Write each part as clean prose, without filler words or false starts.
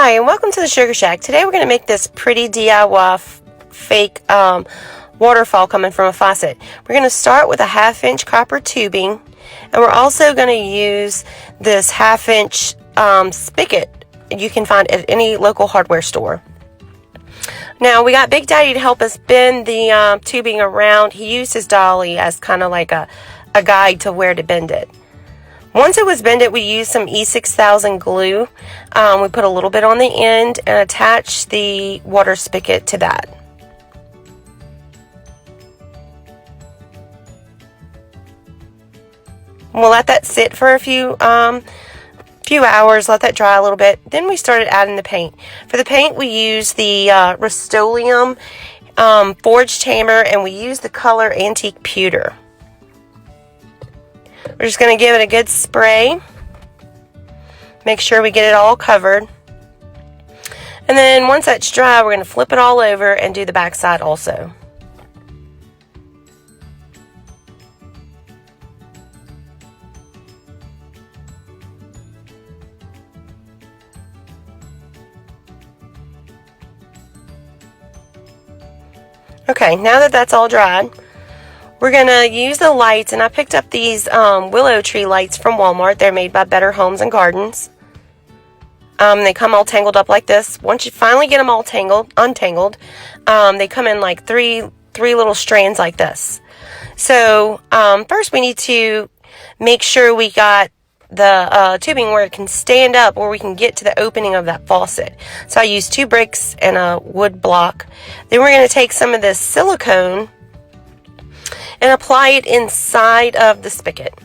Hi, and welcome to the Sugar Shack. Today we're going to make this pretty DIY fake waterfall coming from a faucet. We're going to start with a 1/2-inch copper tubing, and we're also going to use this 1/2-inch spigot you can find at any local hardware store. Now, we got Big Daddy to help us bend the tubing around. He used his dolly as kind of like a guide to where to bend it. Once it was bended, we used some E6000 glue. We put a little bit on the end and attached the water spigot to that. We'll let that sit for a few hours, let that dry a little bit. Then we started adding the paint. For the paint, we used the Rust-Oleum forged hammer, and we used the color Antique Pewter. We're just going to give it a good spray. Make sure we get it all covered. And then once that's dry, we're going to flip it all over and do the back side also. Okay, now that that's all dried, we're going to use the lights, and I picked up these willow tree lights from Walmart. They're made by Better Homes and Gardens. They come all tangled up like this. Once you finally get them all untangled, they come in like three little strands like this. So first we need to make sure we got the tubing where it can stand up, where we can get to the opening of that faucet. So I used 2 bricks and a wood block. Then we're going to take some of this silicone and apply it inside of the spigot.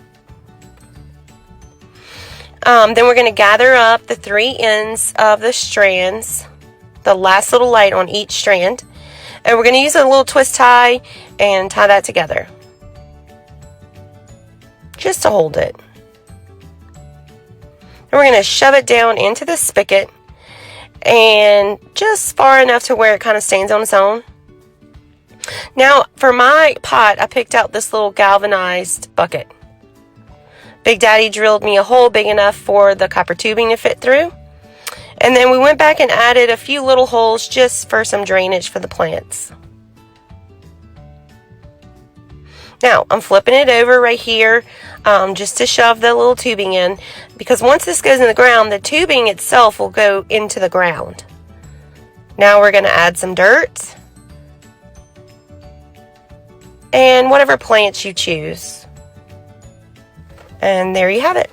Then we're going to gather up the 3 ends of the strands, the last little light on each strand, and we're going to use a little twist tie and tie that together just to hold it. And we're going to shove it down into the spigot, and just far enough to where it kind of stands on its own. Now, for my pot, I picked out this little galvanized bucket. Big Daddy drilled me a hole big enough for the copper tubing to fit through. And then we went back and added a few little holes just for some drainage for the plants. Now, I'm flipping it over right here just to shove the little tubing in, because once this goes in the ground, the tubing itself will go into the ground. Now we're going to add some dirt and whatever plants you choose. And there you have it.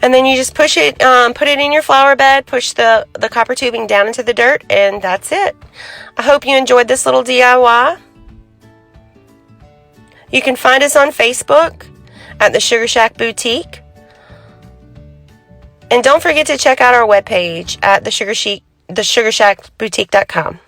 And then you just push it, put it in your flower bed, push the copper tubing down into the dirt, and that's it. I hope you enjoyed this little DIY. You can find us on Facebook at the Sugar Shack Boutique. And don't forget to check out our webpage at thesugarshackboutique.com.